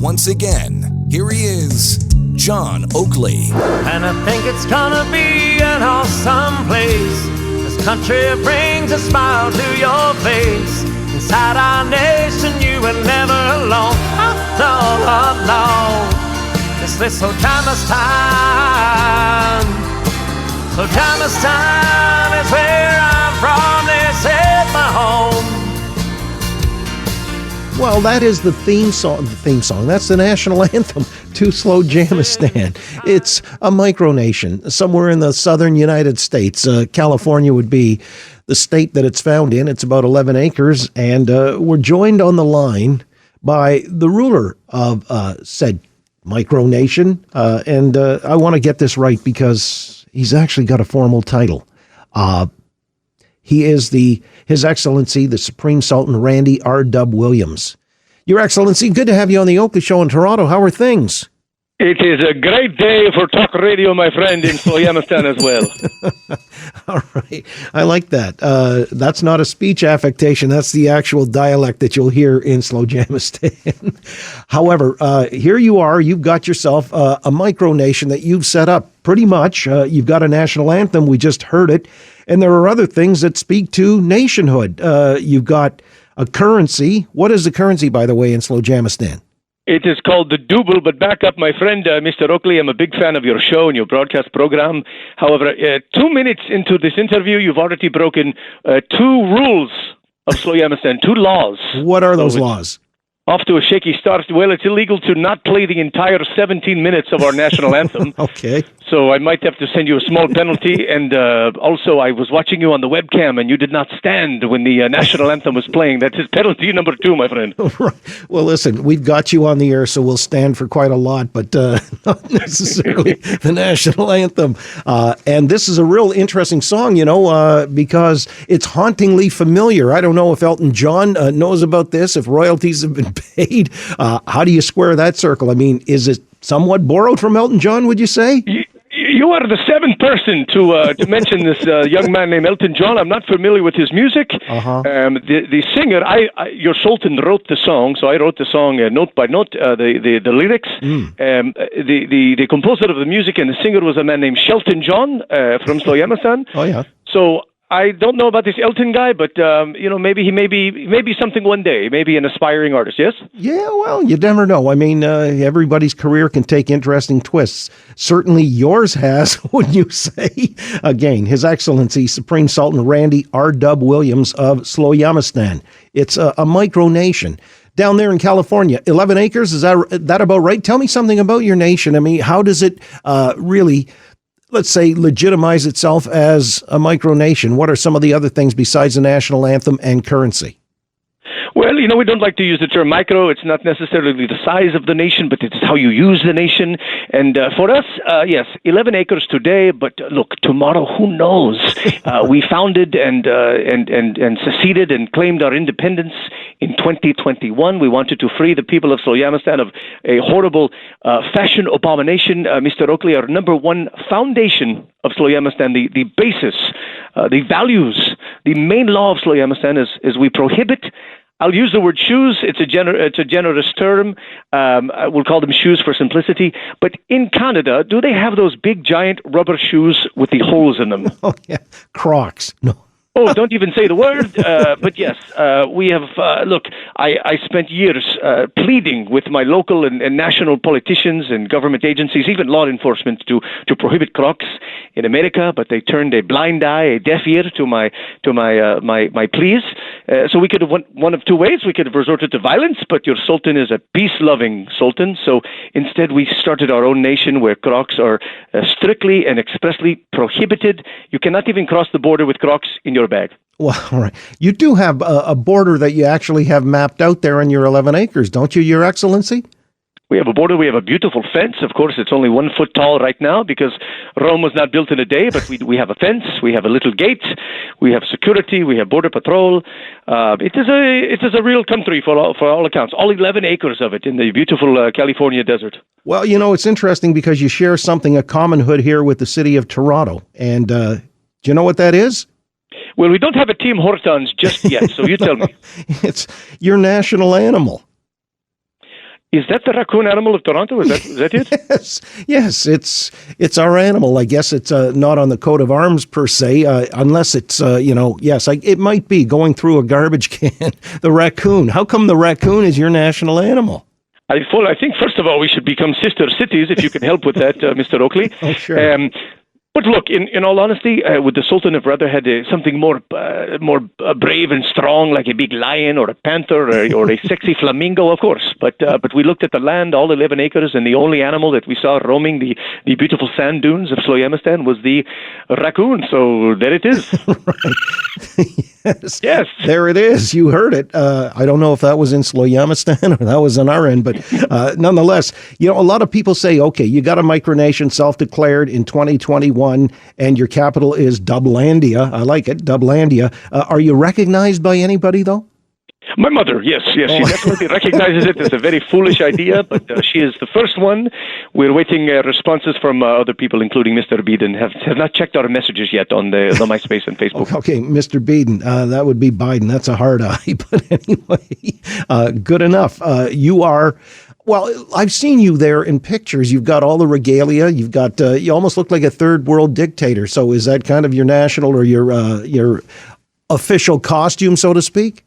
Once again, here he is, John Oakley. And I think it's gonna be an awesome place. This country brings a smile to your face. Inside our nation, you are never alone. Oh, no, oh, no. It's this Sultanistan. Sultanistan is where I'm from. This is my home. Well, that is the theme song. That's the national anthem to Slowjamistan. It's a micronation somewhere in the southern United States. California would be the state that it's found in. It's about 11 acres, and we're joined on the line by the ruler of said micronation. And I want to get this right because he's actually got a formal title. He is His Excellency, the Supreme Sultan Randy R. Dub Williams. Your Excellency, good to have you on the Oakley Show in Toronto. How are things? It is a great day for talk radio, my friend, in Slowjamistan as well. All right. I like that. That's not a speech affectation. That's the actual dialect that you'll hear in Slowjamistan. However, here you are. You've got yourself a micronation that you've set up pretty much. You've got a national anthem. We just heard it. And there are other things that speak to nationhood. You've got a currency. What is the currency, by the way, in Slowjamistan? It is called the Double, but back up, my friend, Mr. Oakley. I'm a big fan of your show and your broadcast program. However, 2 minutes into this interview, you've already broken 2 rules of Slowjamistan, 2 laws. What are those laws? Off to a shaky start. Well, it's illegal to not play the entire 17 minutes of our national anthem. Okay. So I might have to send you a small penalty. And also, I was watching you on the webcam, and you did not stand when the national anthem was playing. That is penalty number 2, my friend. Right. Well, listen, we've got you on the air, so we'll stand for quite a lot, but not necessarily the national anthem. And this is a real interesting song, because it's hauntingly familiar. I don't know if Elton John knows about this, if royalties have been paid. How do you square that circle? I mean, is it somewhat borrowed from Elton John, would you say? You are the 7th person to mention this young man named Elton John. I'm not familiar with his music. Uh-huh. The singer, your Sultan wrote the song, so I wrote the song note by note, the lyrics. The composer of the music and the singer was a man named Shelton John from Slowjamistan. Oh, yeah. So I don't know about this Elton guy, but maybe he may be something one day, maybe an aspiring artist. Yes. Yeah, well, you never know. I mean, everybody's career can take interesting twists. Certainly, yours has. Wouldn't you say? Again, His Excellency Supreme Sultan Randy R. Dub Williams of Slowjamistan. It's a micronation down there in California. 11 acres. Is that about right? Tell me something about your nation. I mean, how does it really, let's say, legitimize itself as a micronation? What are some of the other things besides the national anthem and currency? Well, we don't like to use the term micro. It's not necessarily the size of the nation, but it's how you use the nation. And for us, yes, 11 acres today. But look, tomorrow, who knows? We founded and seceded and claimed our independence in 2021. We wanted to free the people of Slowjamistan of a horrible fashion abomination. Mr. Oakley, our number one foundation of Slowjamistan, the basis, the values, the main law of Slowjamistan is we prohibit. I'll use the word shoes. It's a generous term. We'll call them shoes for simplicity. But in Canada, do they have those big, giant rubber shoes with the holes in them? Oh, yeah. Crocs. No. Oh, don't even say the word. But yes, we have, look, I spent years pleading with my local and national politicians and government agencies, even law enforcement, to prohibit Crocs in America, but they turned a blind eye, a deaf ear to my pleas. So we could have one of 2 ways. We could have resorted to violence, but your Sultan is a peace-loving Sultan. So instead, we started our own nation where Crocs are strictly and expressly prohibited. You cannot even cross the border with Crocs in your bag. Well, all right. You do have a border that you actually have mapped out there in your 11 acres, don't you, Your Excellency? We have a border. We have a beautiful fence. Of course, it's only 1 foot tall right now because Rome was not built in a day, but we have a fence. We have a little gate. We have security. We have border patrol. It is a real country for all accounts. All 11 acres of it in the beautiful California desert. Well, it's interesting because you share a commonhood here with the city of Toronto. And do you know what that is? Well, we don't have a Tim Hortons just yet, so you tell me. It's your national animal. Is that the raccoon animal of Toronto? Is that it? Yes, it's our animal. I guess it's not on the coat of arms per se, unless it's yes, it might be going through a garbage can. The raccoon. How come the raccoon is your national animal? I think first of all we should become sister cities if you can help with that, Mr. Oakley. Oh, sure. But look, in all honesty, would the Sultan have rather had something more brave and strong, like a big lion or a panther or a sexy flamingo? Of course. But we looked at the land, all 11 acres, and the only animal that we saw roaming the beautiful sand dunes of Sloyamastan was the raccoon. So there it is. Right. Yes. There it is. You heard it. I don't know if that was in Sloyamastan or that was on our end, but nonetheless, a lot of people say, okay, you got a micronation self-declared in 2021. And your capital is Dublandia. I like it, Dublandia. Are you recognized by anybody, though? My mother, yes. She definitely recognizes it as a very foolish idea, but she is the first one. We're waiting responses from other people, including Mr. Biden. Have not checked our messages yet on the MySpace and Facebook. Okay, Mr. Biden, that would be Biden. That's a hard I, but anyway, good enough. You are... Well, I've seen you there in pictures. You've got all the regalia. You've got, you almost look like a third world dictator. So is that kind of your national or your official costume, so to speak?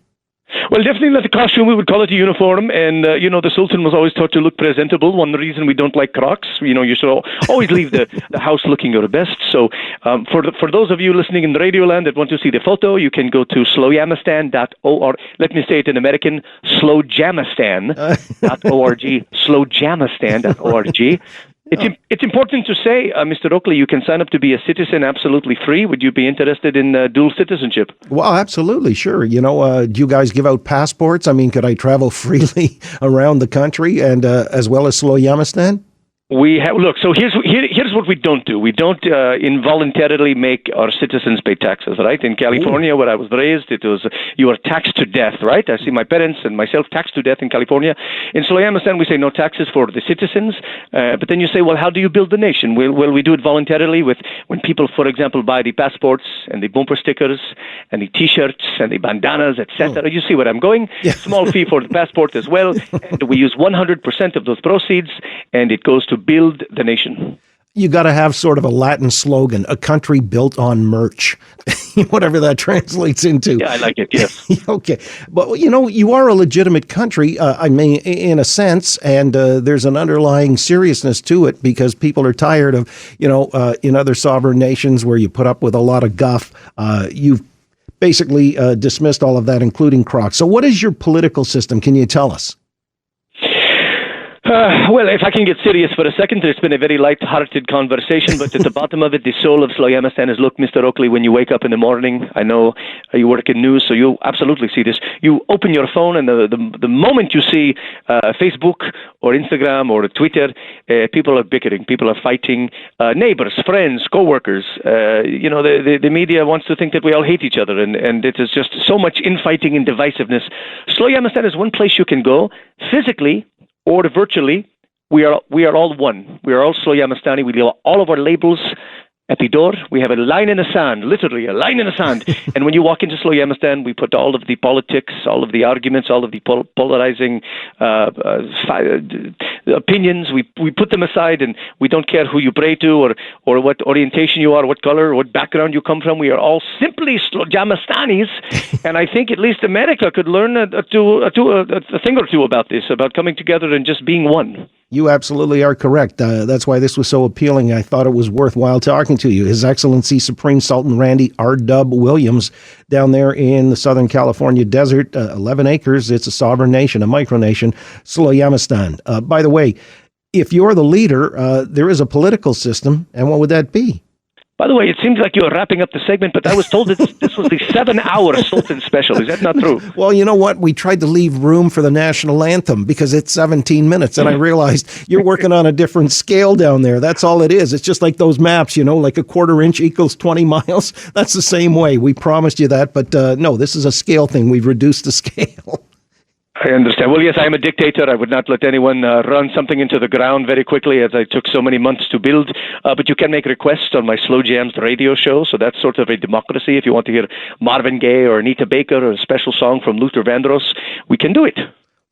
Well, definitely not a costume. We would call it a uniform. And, the Sultan was always taught to look presentable. One reason we don't like Crocs, you should always leave the house looking your best. So for those of you listening in the radio land that want to see the photo, you can go to sloyamastan.org. Let me say it in American, slowjamastan.org, slowjamastan.org. It's important to say, Mr. Oakley, you can sign up to be a citizen absolutely free. Would you be interested in dual citizenship? Well, absolutely, sure. Do you guys give out passports? I mean, could I travel freely around the country and as well as Sloyamastan? We have so here's what we don't do. We don't involuntarily make our citizens pay taxes, right? In California, where I was raised, it was you are taxed to death, right? I see my parents and myself taxed to death in California. In Sloyamastan, we say no taxes for the citizens. But then you say, well, how do you build the nation? Well, we do it voluntarily when people, for example, buy the passports and the bumper stickers and the T-shirts and the bandanas, etc. You see where I'm going? Yeah. Small fee for the passport as well. And we use 100% of those proceeds, and it goes to build the nation. You got to have sort of a Latin slogan, a country built on merch, whatever that translates into. Yeah, I like it, yes. Okay. But, you are a legitimate country, I mean, in a sense, and there's an underlying seriousness to it because people are tired of, in other sovereign nations where you put up with a lot of guff, you've basically dismissed all of that, including Crocs. So what is your political system? Can you tell us? Well, if I can get serious for a second, it's been a very light-hearted conversation, but at the bottom of it, the soul of Sloyamastan is, look, Mr. Oakley, when you wake up in the morning, I know you work in news, so you absolutely see this. You open your phone, and the moment you see Facebook or Instagram or Twitter, people are bickering, people are fighting, neighbors, friends, co-workers. The media wants to think that we all hate each other, and it is just so much infighting and divisiveness. Sloyamastan is one place you can go physically or virtually. We are all one. We are all Sloyamastani. We leave all of our labels at the door. We have a line in the sand, literally a line in the sand. And when you walk into Sloyamastan, we put all of the politics, all of the arguments, all of the polarizing opinions. We put them aside, and we don't care who you pray to or what orientation you are, what color, or what background you come from. We are all simply Sloyamastanis. And I think at least America could learn a thing or two about this, about coming together and just being one. You absolutely are correct. That's why this was so appealing. I thought it was worthwhile talking to you. His Excellency Supreme Sultan Randy R. Dub Williams down there in the Southern California desert, 11 acres. It's a sovereign nation, a micronation, Sloyamastan. By the way, if you're the leader, there is a political system, and what would that be? By the way, it seems like you're wrapping up the segment, but I was told that this was the 7-hour Sultan special. Is that not true? Well, you know what? We tried to leave room for the national anthem because it's 17 minutes, and I realized you're working on a different scale down there. That's all it is. It's just like those maps, like a quarter inch equals 20 miles. That's the same way. We promised you that, but no, this is a scale thing. We've reduced the scale. I understand. Well, yes, I am a dictator. I would not let anyone run something into the ground very quickly, as I took so many months to build. But you can make requests on my Slow Jams radio show, so that's sort of a democracy. If you want to hear Marvin Gaye or Anita Baker or a special song from Luther Vandross, we can do it.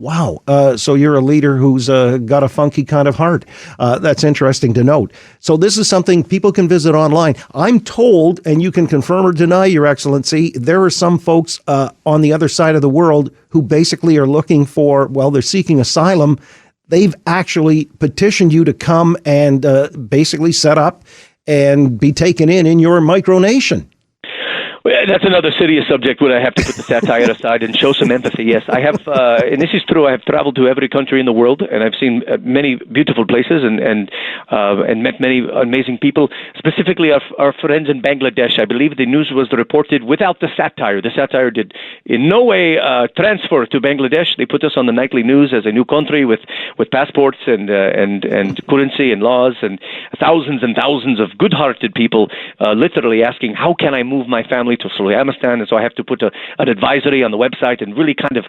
Wow. So you're a leader who's got a funky kind of heart. That's interesting to note. So this is something people can visit online. I'm told, and you can confirm or deny, Your Excellency, there are some folks on the other side of the world who basically are looking for, well, they're seeking asylum. They've actually petitioned you to come and basically set up and be taken in your micronation. Well, that's another serious subject where I have to put the satire aside and show some empathy. Yes, I have, and this is true. I have traveled to every country in the world, and I've seen many beautiful places and met many amazing people. Specifically, our friends in Bangladesh. I believe the news was reported without the satire. The satire did in no way transfer to Bangladesh. They put us on the nightly news as a new country with passports and currency and laws, and thousands of good-hearted people literally asking, "How can I move my family to Sultan?" And so I have to put an advisory on the website and really kind of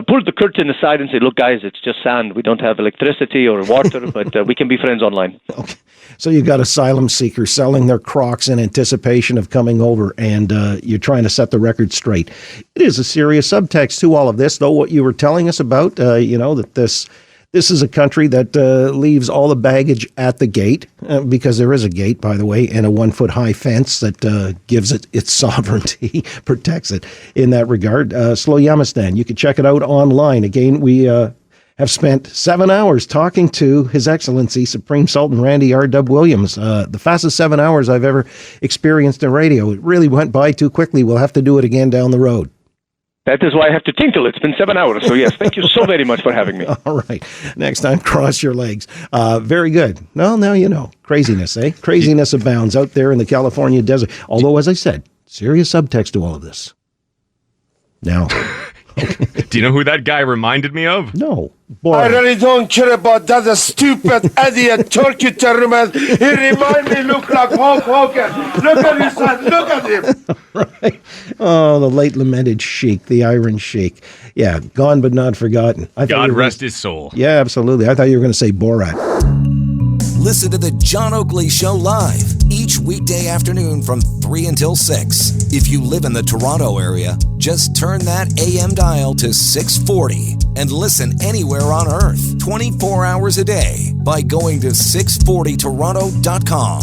pull the curtain aside and say, "Look, guys, it's just sand. We don't have electricity or water, but we can be friends online." Okay. So you got asylum seekers selling their Crocs in anticipation of coming over, and you're trying to set the record straight. It is a serious subtext to all of this, though. What you were telling us about, that this is a country that leaves all the baggage at the gate, because there is a gate, by the way, and a 1-foot-high fence that gives it its sovereignty, protects it in that regard. Sloyamistan, you can check it out online. Again, we have spent 7 hours talking to His Excellency Supreme Sultan Randy R. Dub Williams. The fastest 7 hours I've ever experienced in radio. It really went by too quickly. We'll have to do it again down the road. That is why I have to tinkle. It's been 7 hours. So, yes, thank you so very much for having me. All right. Next time, cross your legs. Very good. Well, now you know. Craziness, eh? Craziness abounds out there in the California desert. Although, as I said, serious subtext to all of this. Now. Okay. Do you know who that guy reminded me of? No. Boy. I really don't care about that stupid idiot Turkey terrorist. He reminds me look like Hulk Hogan. Look at his son. Look at him. Right. Oh, the late lamented Sheik, the Iron Sheik. Yeah, gone but not forgotten. God rest his soul. Yeah, absolutely. I thought you were going to say Borat. Listen to the John Oakley Show live each weekday afternoon from 3 until 6. If you live in the Toronto area, just turn that AM dial to 640 and listen anywhere on earth 24 hours a day by going to 640toronto.com.